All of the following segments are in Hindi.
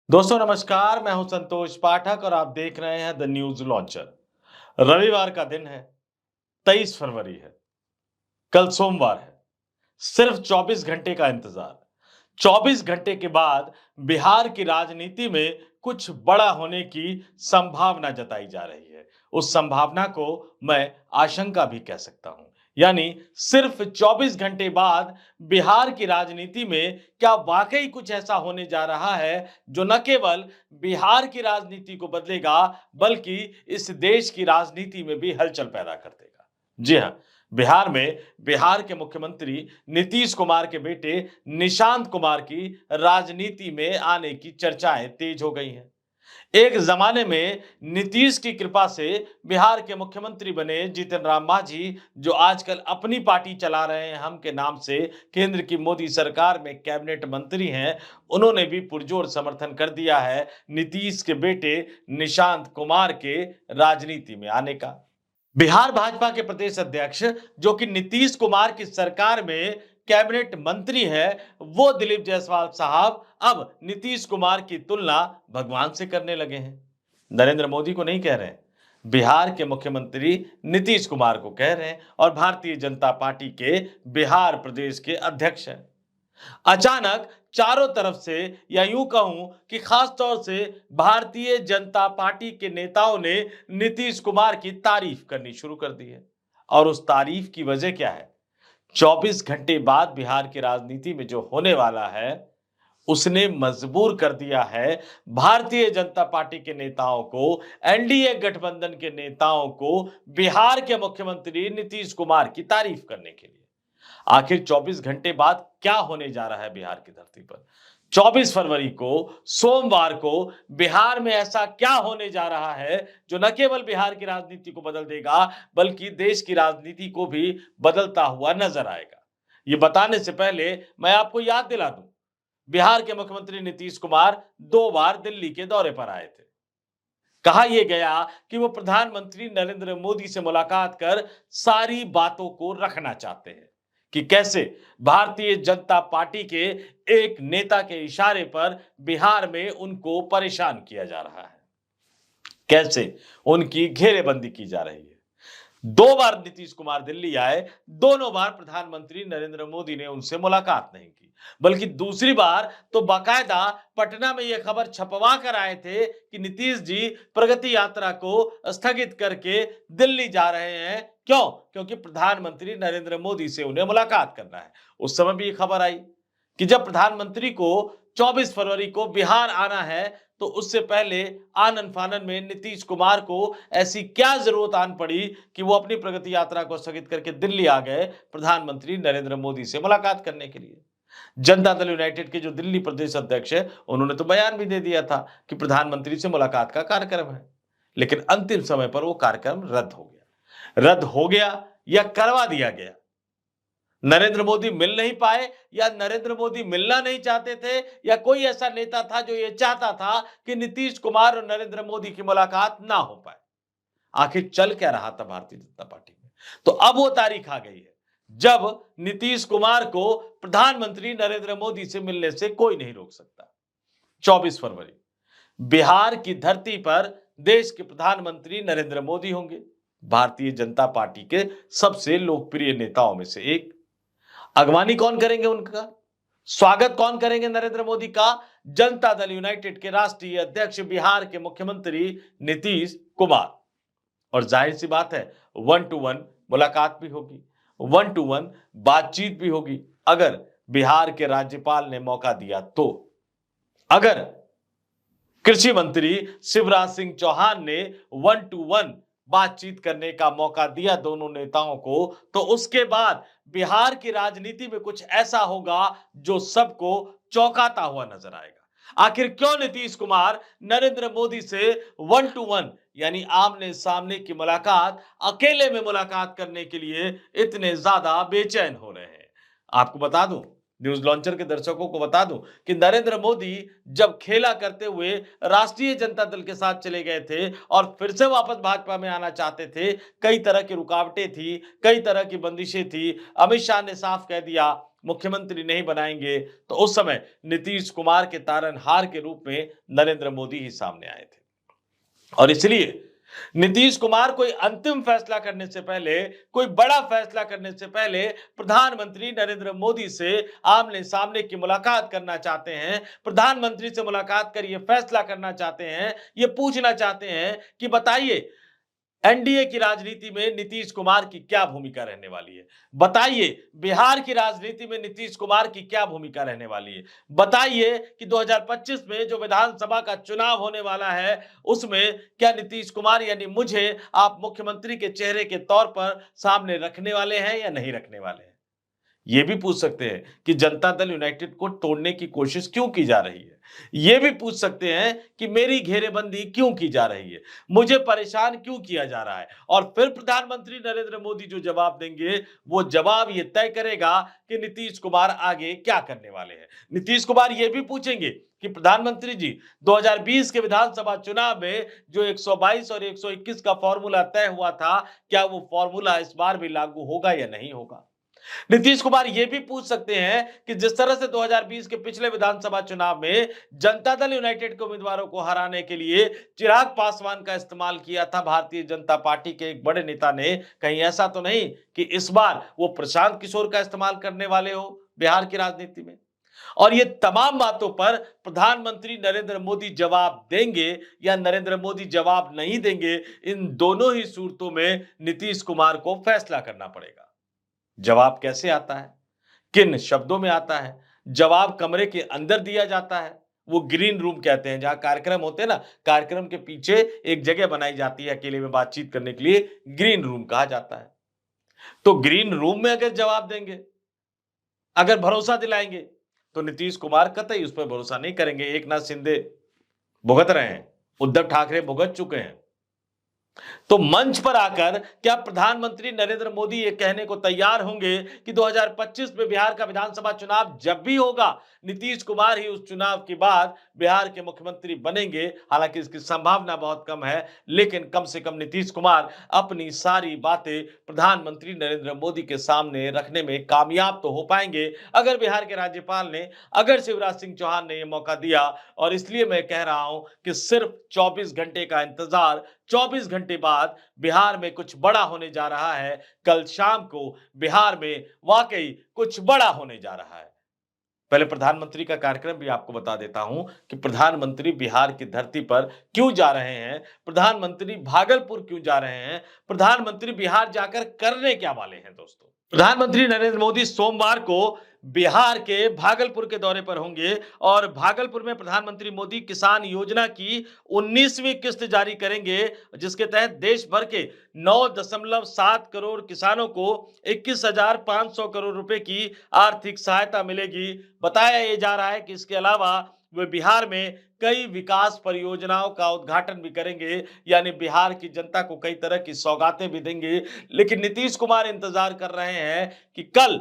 दोस्तों नमस्कार, मैं हूं संतोष पाठक और आप देख रहे हैं द न्यूज लॉन्चर। रविवार का दिन है, 23 फरवरी है, कल सोमवार है। सिर्फ 24 घंटे का इंतजार। 24 घंटे के बाद बिहार की राजनीति में कुछ बड़ा होने की संभावना जताई जा रही है। उस संभावना को मैं आशंका भी कह सकता हूं। यानी सिर्फ 24 घंटे बाद बिहार की राजनीति में क्या वाकई कुछ ऐसा होने जा रहा है जो न केवल बिहार की राजनीति को बदलेगा बल्कि इस देश की राजनीति में भी हलचल पैदा कर देगा। जी हां, बिहार के मुख्यमंत्री नीतीश कुमार के बेटे निशांत कुमार की राजनीति में आने की चर्चाएं तेज हो गई हैं। एक जमाने में नीतीश की कृपा से बिहार के मुख्यमंत्री बने जीतन राम मांझी, जो आजकल अपनी पार्टी चला रहे हैं हम के नाम से, केंद्र की मोदी सरकार में कैबिनेट मंत्री हैं। उन्होंने भी पुरजोर समर्थन कर दिया है नीतीश के बेटे निशांत कुमार के राजनीति में आने का। बिहार भाजपा के प्रदेश अध्यक्ष, जो कि नीतीश कुमार की सरकार में कैबिनेट मंत्री है, वो दिलीप जायसवाल साहब अब नीतीश कुमार की तुलना भगवान से करने लगे हैं। नरेंद्र मोदी को नहीं कह रहे हैं, बिहार के मुख्यमंत्री नीतीश कुमार को कह रहे हैं और भारतीय जनता पार्टी के बिहार प्रदेश के अध्यक्ष हैं। अचानक चारों तरफ से, या यूं कहूं कि खास तौर से भारतीय जनता पार्टी के नेताओं ने नीतीश कुमार की तारीफ करनी शुरू कर दी है। और उस तारीफ की वजह क्या है? 24 घंटे बाद बिहार की राजनीति में जो होने वाला है, उसने मजबूर कर दिया है भारतीय जनता पार्टी के नेताओं को, एनडीए गठबंधन के नेताओं को बिहार के मुख्यमंत्री नीतीश कुमार की तारीफ करने के लिए। आखिर 24 घंटे बाद क्या होने जा रहा है बिहार की धरती पर? 24 फरवरी को, सोमवार को, बिहार में ऐसा क्या होने जा रहा है जो न केवल बिहार की राजनीति को बदल देगा बल्कि देश की राजनीति को भी बदलता हुआ नजर आएगा? ये बताने से पहले मैं आपको याद दिला दूं, बिहार के मुख्यमंत्री नीतीश कुमार 2 बार दिल्ली के दौरे पर आए थे। कहा यह गया कि वो प्रधानमंत्री नरेंद्र मोदी से मुलाकात कर सारी बातों को रखना चाहते हैं कि कैसे भारतीय जनता पार्टी के एक नेता के इशारे पर बिहार में उनको परेशान किया जा रहा है, कैसे उनकी घेरेबंदी की जा रही है। 2 बार नीतीश कुमार दिल्ली आए, दोनों बार प्रधानमंत्री नरेंद्र मोदी ने उनसे मुलाकात नहीं की, बल्कि दूसरी बार तो बाकायदा पटना में यह खबर छपवा कर आए थे कि नीतीश जी प्रगति यात्रा को स्थगित करके दिल्ली जा रहे हैं। क्यों? क्योंकि प्रधानमंत्री नरेंद्र मोदी से उन्हें मुलाकात करना है। उस समय भी यह खबर आई कि जब प्रधानमंत्री को 24 फरवरी को बिहार आना है, तो उससे पहले आनन फानन में नीतीश कुमार को ऐसी क्या जरूरत आन पड़ी कि वो अपनी प्रगति यात्रा को स्थगित करके दिल्ली आ गए प्रधानमंत्री नरेंद्र मोदी से मुलाकात करने के लिए। जनता दल यूनाइटेड के जो दिल्ली प्रदेश अध्यक्ष है, उन्होंने तो बयान भी दे दिया था कि प्रधानमंत्री से मुलाकात का कार्यक्रम है, लेकिन अंतिम समय पर वो कार्यक्रम रद्द हो गया या करवा दिया गया। नरेंद्र मोदी मिल नहीं पाए, या नरेंद्र मोदी मिलना नहीं चाहते थे, या कोई ऐसा नेता था जो ये चाहता था कि नीतीश कुमार और नरेंद्र मोदी की मुलाकात ना हो पाए। आखिर चल क्या रहा था भारतीय जनता पार्टी में? तो अब वो तारीख आ गई है जब नीतीश कुमार को प्रधानमंत्री नरेंद्र मोदी से मिलने से कोई नहीं रोक सकता। 24 फरवरी, बिहार की धरती पर देश के प्रधानमंत्री नरेंद्र मोदी होंगे, भारतीय जनता पार्टी के सबसे लोकप्रिय नेताओं में से एक। अगवानी कौन करेंगे उनका? स्वागत कौन करेंगे नरेंद्र मोदी का? जनता दल यूनाइटेड के राष्ट्रीय अध्यक्ष, बिहार के मुख्यमंत्री नीतीश कुमार। और जाहिर सी बात है, 1-to-1 मुलाकात भी होगी, 1-to-1 बातचीत भी होगी, अगर बिहार के राज्यपाल ने मौका दिया तो। अगर कृषि मंत्री शिवराज सिंह चौहान ने 1-to-1 बातचीत करने का मौका दिया दोनों नेताओं को, तो उसके बाद बिहार की राजनीति में कुछ ऐसा होगा जो सबको चौंकाता हुआ नजर आएगा। आखिर क्यों नीतीश कुमार नरेंद्र मोदी से 1-to-1 यानी आमने सामने की मुलाकात, अकेले में मुलाकात करने के लिए इतने ज्यादा बेचैन हो रहे हैं? आपको बता दूं, न्यूज लॉन्चर के दर्शकों को बता दूं कि नरेंद्र मोदी जब खेला करते हुए राष्ट्रीय जनता दल के साथ चले गए थे और फिर से वापस भाजपा में आना चाहते थे, कई तरह की रुकावटें थी, कई तरह की बंदिशें थी। अमित शाह ने साफ कह दिया, मुख्यमंत्री नहीं बनाएंगे, तो उस समय नीतीश कुमार के तारनहार के रूप में नरेंद्र मोदी ही सामने आए थे। और इसलिए नीतीश कुमार कोई अंतिम फैसला करने से पहले, कोई बड़ा फैसला करने से पहले प्रधानमंत्री नरेंद्र मोदी से आमने सामने की मुलाकात करना चाहते हैं। प्रधानमंत्री से मुलाकात कर यह फैसला करना चाहते हैं, ये पूछना चाहते हैं कि बताइए एनडीए की राजनीति में नीतीश कुमार की क्या भूमिका रहने वाली है। बताइए बिहार की राजनीति में नीतीश कुमार की क्या भूमिका रहने वाली है। बताइए कि 2025 में जो विधानसभा का चुनाव होने वाला है, उसमें क्या नीतीश कुमार यानी मुझे आप मुख्यमंत्री के चेहरे के तौर पर सामने रखने वाले हैं या नहीं रखने वाले हैं। ये भी पूछ सकते हैं कि जनता दल यूनाइटेड को तोड़ने की कोशिश क्यों की जा रही है। ये भी पूछ सकते हैं कि मेरी घेरेबंदी क्यों की जा रही है, मुझे परेशान क्यों किया जा रहा है। और फिर प्रधानमंत्री नरेंद्र मोदी जो जवाब देंगे, वो जवाब ये तय करेगा कि नीतीश कुमार आगे क्या करने वाले हैं। नीतीश कुमार ये भी पूछेंगे कि प्रधानमंत्री जी 2020 के विधानसभा चुनाव में जो 122 और 121 का फॉर्मूला तय हुआ था, क्या वो फॉर्मूला इस बार भी लागू होगा या नहीं होगा। नीतीश कुमार यह भी पूछ सकते हैं कि जिस तरह से 2020 के पिछले विधानसभा चुनाव में जनता दल यूनाइटेड के उम्मीदवारों को हराने के लिए चिराग पासवान का इस्तेमाल किया था भारतीय जनता पार्टी के एक बड़े नेता ने, कहीं ऐसा तो नहीं कि इस बार वो प्रशांत किशोर का इस्तेमाल करने वाले हो बिहार की राजनीति में। और ये तमाम बातों पर प्रधानमंत्री नरेंद्र मोदी जवाब देंगे या नरेंद्र मोदी जवाब नहीं देंगे, इन दोनों ही सूरतों में नीतीश कुमार को फैसला करना पड़ेगा। जवाब कैसे आता है, किन शब्दों में आता है। जवाब कमरे के अंदर दिया जाता है, वो ग्रीन रूम कहते हैं, जहां कार्यक्रम होते हैं ना, कार्यक्रम के पीछे एक जगह बनाई जाती है अकेले में बातचीत करने के लिए, ग्रीन रूम कहा जाता है। तो ग्रीन रूम में अगर जवाब देंगे, अगर भरोसा दिलाएंगे, तो नीतीश कुमार कतई उस पर भरोसा नहीं करेंगे। एकनाथ शिंदे भुगत रहे हैं, उद्धव ठाकरे भुगत चुके हैं। तो मंच पर आकर क्या प्रधानमंत्री नरेंद्र मोदी ये कहने को तैयार होंगे कि 2025 में बिहार का विधानसभा चुनाव जब भी होगा, नीतीश कुमार ही उस चुनाव के बाद बिहार के मुख्यमंत्री बनेंगे। हालांकि इसकी संभावना बहुत कम है, लेकिन कम से कम नीतीश कुमार अपनी सारी बातें प्रधानमंत्री नरेंद्र मोदी के सामने रखने में कामयाब तो हो पाएंगे, अगर बिहार के राज्यपाल ने, अगर शिवराज सिंह चौहान ने यह मौका दिया। और इसलिए मैं कह रहा हूं कि सिर्फ 24 घंटे का इंतजार, 24 घंटे बाद बिहार में कुछ बड़ा होने जा रहा है। कल शाम को बिहार में वाकई कुछ बड़ा होने जा रहा है। पहले प्रधानमंत्री का कार्यक्रम भी आपको बता देता हूं कि प्रधानमंत्री बिहार की धरती पर क्यों जा रहे हैं, प्रधानमंत्री भागलपुर क्यों जा रहे हैं, प्रधानमंत्री बिहार जाकर करने क्या वाले हैं। दोस्तों, प्रधानमंत्री नरेंद्र मोदी सोमवार को बिहार के भागलपुर के दौरे पर होंगे और भागलपुर में प्रधानमंत्री मोदी किसान योजना की 19वीं किस्त जारी करेंगे, जिसके तहत देश भर के 9.7 करोड़ किसानों को 21,500 करोड़ रुपए की आर्थिक सहायता मिलेगी। बताया यह जा रहा है कि इसके अलावा वे बिहार में कई विकास परियोजनाओं का उद्घाटन भी करेंगे, यानी बिहार की जनता को कई तरह की सौगातें भी देंगे। लेकिन नीतीश कुमार इंतजार कर रहे हैं कि कल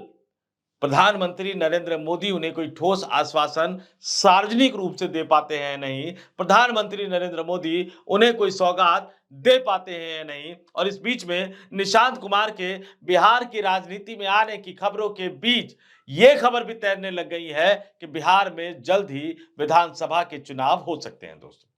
प्रधानमंत्री नरेंद्र मोदी उन्हें कोई ठोस आश्वासन सार्वजनिक रूप से दे पाते हैं नहीं, प्रधानमंत्री नरेंद्र मोदी उन्हें कोई सौगात दे पाते हैं या नहीं। और इस बीच में निशांत कुमार के बिहार की राजनीति में आने की खबरों के बीच यह खबर भी तैरने लग गई है कि बिहार में जल्द ही विधानसभा के चुनाव हो सकते हैं। दोस्तों,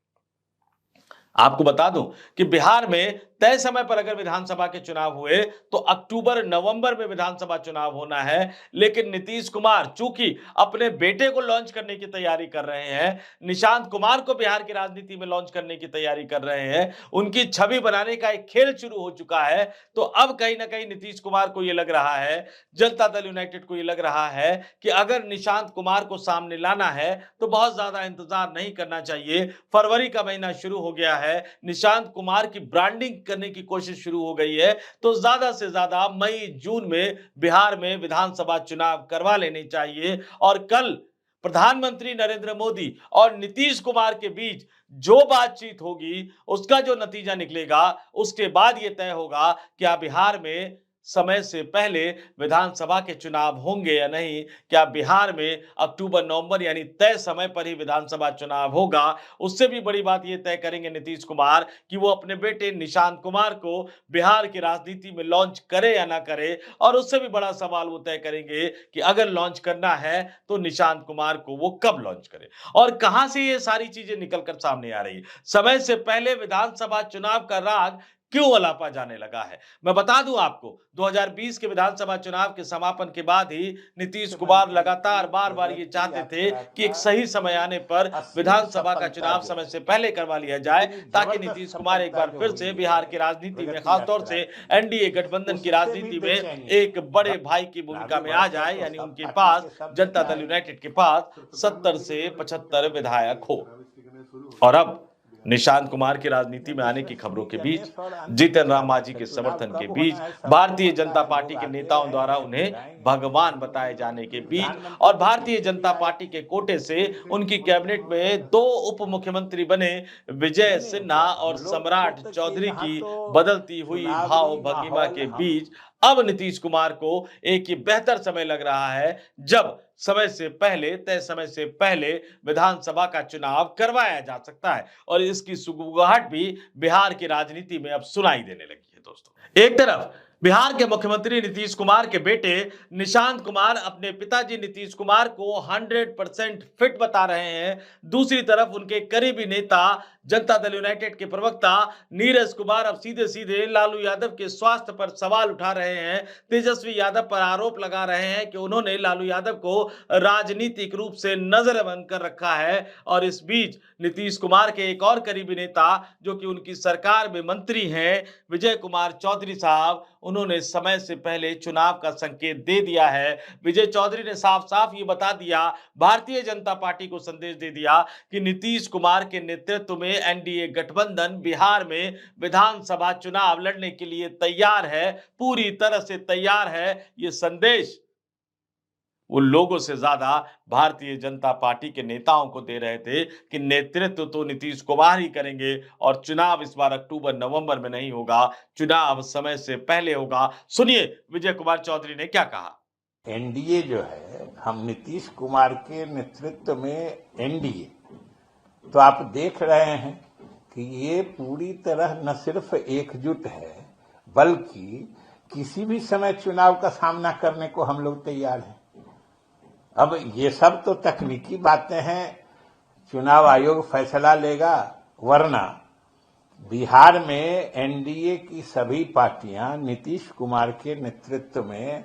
आपको बता दूं कि बिहार में तय समय पर अगर विधानसभा के चुनाव हुए तो अक्टूबर नवंबर में विधानसभा चुनाव होना है। लेकिन नीतीश कुमार चूंकि अपने बेटे को लॉन्च करने की तैयारी कर रहे हैं, निशांत कुमार को बिहार की राजनीति में लॉन्च करने की तैयारी कर रहे हैं, उनकी छवि बनाने का एक खेल शुरू हो चुका है। तो अब कहीं ना कहीं नीतीश कुमार को यह लग रहा है, जनता दल यूनाइटेड को यह लग रहा है कि अगर निशांत कुमार को सामने लाना है तो बहुत ज्यादा इंतजार नहीं करना चाहिए। फरवरी का महीना शुरू हो गया है, निशांत कुमार की ब्रांडिंग करने की कोशिश शुरू हो गई है, तो ज्यादा से ज्यादा मई जून में बिहार में विधानसभा चुनाव करवा लेने चाहिए। और कल प्रधानमंत्री नरेंद्र मोदी और नीतीश कुमार के बीच जो बातचीत होगी, उसका जो नतीजा निकलेगा, उसके बाद यह तय होगा क्या बिहार में समय से पहले विधानसभा के चुनाव होंगे या नहीं, क्या बिहार में अक्टूबर नवंबर यानी तय समय पर ही विधानसभा चुनाव होगा। उससे भी बड़ी बात यह तय करेंगे नीतीश कुमार कि वो अपने बेटे निशांत कुमार को बिहार की राजनीति में लॉन्च करे या ना करे, और उससे भी बड़ा सवाल वो तय करेंगे कि अगर लॉन्च करना है तो निशांत कुमार को वो कब लॉन्च करे। और कहां से ये सारी चीजें निकलकर सामने आ रही है। समय से पहले विधानसभा चुनाव का राग क्यों अलापा जाने लगा है। मैं बता दूं आपको, 2020 के विधानसभा चुनाव के समापन के बाद ही नीतीश कुमार लगातार बार-बार ये चाहते थे कि एक सही समय आने पर विधानसभा का चुनाव समय से पहले करवा लिया जाए, ताकि नीतीश कुमार एक बार फिर से बिहार की राजनीति में, खासतौर से एनडीए गठबंधन की राजनीति में एक बड़े भाई की भूमिका में आ जाए। यानी उनके पास, जनता दल यूनाइटेड के पास 70 से 75 विधायक हो। और अब निशांत कुमार की राजनीति में आने की खबरों के बीच, जीतन राम मांझी के समर्थन के बीच, भारतीय जनता पार्टी के नेताओं द्वारा उन्हें भगवान बताए जाने के बीच, और भारतीय जनता पार्टी के कोटे से उनकी कैबिनेट में 2 उप मुख्यमंत्री बने विजय सिन्हा और सम्राट चौधरी की बदलती हुई भाव भंगिमा के बीच अब नीतीश कुमार को एक बेहतर समय लग रहा है, जब समय से पहले, तय समय से पहले विधानसभा का चुनाव करवाया जा सकता है। और इसकी सुगबुगाहट भी बिहार की राजनीति में अब सुनाई देने लगी है। दोस्तों, एक तरफ बिहार के मुख्यमंत्री नीतीश कुमार के बेटे निशांत कुमार अपने पिताजी नीतीश कुमार को 100% फिट बता रहे हैं। दूसरी तरफ उनके करीबी नेता, जनता दल यूनाइटेड के प्रवक्ता नीरज कुमार अब सीधे सीधे लालू यादव के स्वास्थ्य पर सवाल उठा रहे हैं। तेजस्वी यादव पर आरोप लगा रहे हैं कि उन्होंने लालू यादव को राजनीतिक रूप से नजरबंद कर रखा है। और इस बीच नीतीश कुमार के एक और करीबी नेता, जो कि उनकी सरकार में मंत्री हैं, विजय कुमार चौधरी साहब, उन्होंने समय से पहले चुनाव का संकेत दे दिया है। विजय चौधरी ने साफ साफ ये बता दिया, भारतीय जनता पार्टी को संदेश दे दिया कि नीतीश कुमार के नेतृत्व में एनडीए गठबंधन बिहार में विधानसभा चुनाव लड़ने के लिए तैयार है, पूरी तरह से तैयार है। ये संदेश उन लोगों से ज्यादा भारतीय जनता पार्टी के नेताओं को दे रहे थे कि नेतृत्व तो नीतीश कुमार ही करेंगे, और चुनाव इस बार अक्टूबर नवंबर में नहीं होगा, चुनाव समय से पहले होगा। सुनिए विजय कुमार चौधरी ने क्या कहा। एनडीए जो है, हम नीतीश कुमार के नेतृत्व में एनडीए, तो आप देख रहे हैं कि ये पूरी तरह न सिर्फ एकजुट है, बल्कि किसी भी समय चुनाव का सामना करने को हम लोग तैयार हैं। अब ये सब तो तकनीकी बातें हैं, चुनाव आयोग फैसला लेगा, वरना बिहार में एनडीए की सभी पार्टियां नीतीश कुमार के नेतृत्व में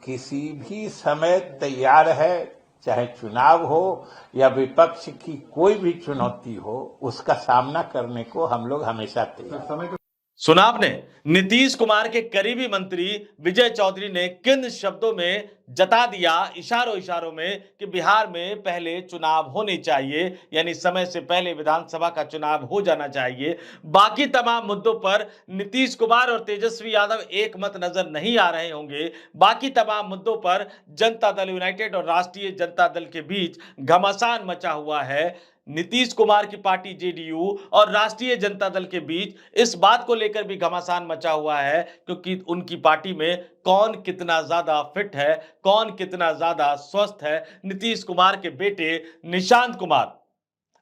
किसी भी समय तैयार है, चाहे चुनाव हो या विपक्ष की कोई भी चुनौती हो, उसका सामना करने को हम लोग हमेशा तैयार। सुना आपने, नीतीश कुमार के करीबी मंत्री विजय चौधरी ने किन शब्दों में जता दिया, इशारों में, कि बिहार में पहले चुनाव होने चाहिए, यानी समय से पहले विधानसभा का चुनाव हो जाना चाहिए। बाकी तमाम मुद्दों पर नीतीश कुमार और तेजस्वी यादव एक मत नजर नहीं आ रहे होंगे। बाकी तमाम मुद्दों पर जनता दल यूनाइटेड और राष्ट्रीय जनता दल के बीच घमासान मचा हुआ है। नीतीश कुमार की पार्टी जेडीयू और राष्ट्रीय जनता दल के बीच इस बात को लेकर भी घमासान मचा हुआ है, क्योंकि उनकी पार्टी में कौन कितना ज्यादा फिट है, कौन कितना ज्यादा स्वस्थ है। नीतीश कुमार के बेटे निशांत कुमार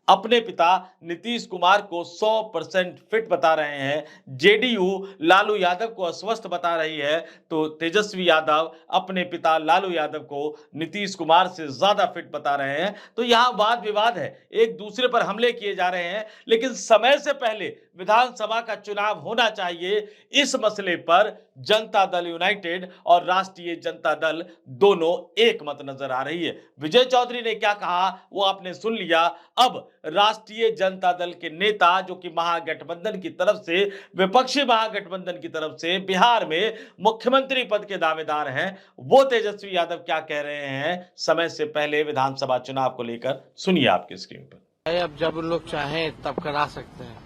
अपने पिता नीतीश कुमार को 100% फिट बता रहे हैं। जेडीयू लालू यादव को अस्वस्थ बता रही है, तो तेजस्वी यादव अपने पिता लालू यादव को नीतीश कुमार से ज्यादा फिट बता रहे हैं। तो यहां वाद विवाद है, एक दूसरे पर हमले किए जा रहे हैं। लेकिन समय से पहले विधानसभा का चुनाव होना चाहिए, इस मसले पर जनता दल यूनाइटेड और राष्ट्रीय जनता दल दोनों एक मत नजर आ रही है। विजय चौधरी ने क्या कहा वो आपने सुन लिया। अब राष्ट्रीय जनता दल के नेता, जो कि महागठबंधन की तरफ से, विपक्षी महागठबंधन की तरफ से बिहार में मुख्यमंत्री पद के दावेदार हैं, वो तेजस्वी यादव क्या कह रहे हैं समय से पहले विधानसभा चुनाव को लेकर, सुनिए आपकी स्क्रीन पर। अब जब लोग चाहें तब करा सकते हैं।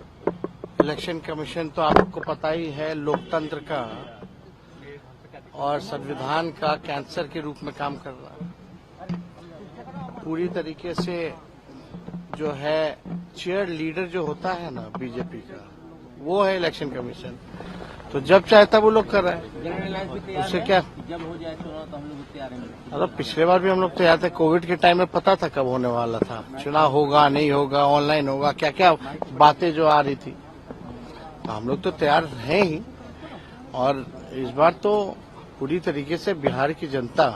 इलेक्शन कमीशन तो आपको पता ही है, लोकतंत्र का और संविधान का कैंसर के रूप में काम कर रहा है। पूरी तरीके से जो है चीयर लीडर जो होता है ना बीजेपी का, वो है इलेक्शन कमीशन। तो जब चाहे तब वो लोग कर रहे हैं, उससे क्या। जब हो जाए चुनाव तो हम लोग तैयार हैं। मतलब पिछले बार भी हम लोग तैयार थे, कोविड के टाइम में पता था कब होने वाला था, चुनाव होगा नहीं होगा, ऑनलाइन होगा, क्या क्या बातें जो आ रही थी, तो हम लोग तो तैयार हैं ही। और इस बार तो पूरी तरीके से बिहार की जनता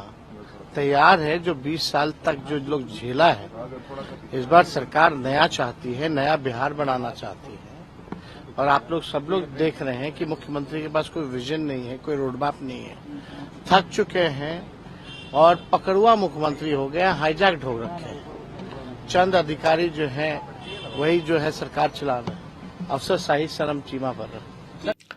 तैयार है। जो 20 साल तक जो लोग झेला है, इस बार सरकार नया चाहती है, नया बिहार बनाना चाहती है। और आप लोग सब लोग देख रहे हैं कि मुख्यमंत्री के पास कोई विजन नहीं है, कोई रोड मैप नहीं है, थक चुके हैं और पकड़ुआ मुख्यमंत्री हो गए, हाईजैक्ड हो रखे हैं। चंद अधिकारी जो हैं वही जो है सरकार चला रहे हैं, अफसरशाही शर्म चीमा पर है।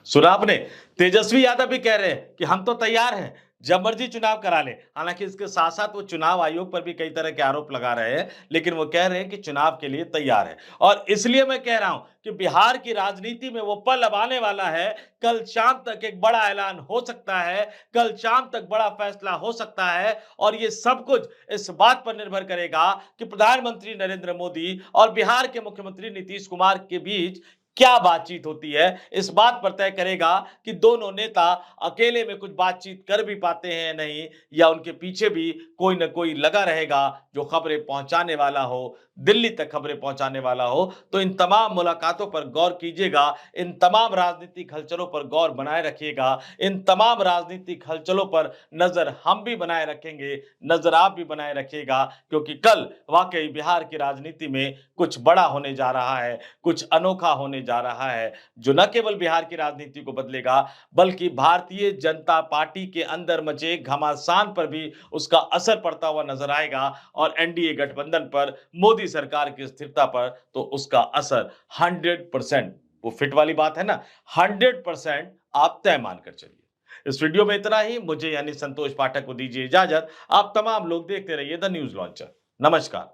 सुना आपने, तेजस्वी यादव भी कह रहे हैं कि हम तो तैयार हैं, जब मर्जी चुनाव करा ले। हालांकि इसके साथ साथ वो चुनाव आयोग पर भी कई तरह के आरोप लगा रहे हैं, लेकिन वो कह रहे हैं कि चुनाव के लिए तैयार है। और इसलिए मैं कह रहा हूं कि बिहार की राजनीति में वो पल अब आने वाला है, कल शाम तक एक बड़ा ऐलान हो सकता है, कल शाम तक बड़ा फैसला हो सकता है। और ये सब कुछ इस बात पर निर्भर करेगा कि प्रधानमंत्री नरेंद्र मोदी और बिहार के मुख्यमंत्री नीतीश कुमार के बीच क्या बातचीत होती है। इस बात पर तय करेगा कि दोनों नेता अकेले में कुछ बातचीत कर भी पाते हैं या नहीं, या उनके पीछे भी कोई ना कोई लगा रहेगा जो खबरें पहुंचाने वाला हो, दिल्ली तक खबरें पहुंचाने वाला हो। तो इन तमाम मुलाकातों पर गौर कीजिएगा, इन तमाम राजनीतिक हलचलों पर गौर बनाए रखिएगा, इन तमाम राजनीतिक हलचलों पर नजर हम भी बनाए रखेंगे, नजर आप भी बनाए रखिएगा, क्योंकि कल वाकई बिहार की राजनीति में कुछ बड़ा होने जा रहा है, कुछ अनोखा होने जा रहा है, जो न केवल बिहार की राजनीति को बदलेगा, बल्कि भारतीय जनता पार्टी के अंदर मचे घमासान पर भी उसका असर पड़ता हुआ नजर आएगा। और एनडीए गठबंधन पर, मोदी सरकार की स्थिरता पर तो उसका असर 100%, वो फिट वाली बात है ना, 100% आप तय मानकर चलिए। इस वीडियो में इतना ही। मुझे यानी संतोष पाठक को दीजिए इजाजत। आप तमाम लोग देखते रहिए द न्यूज लॉन्चर। नमस्कार।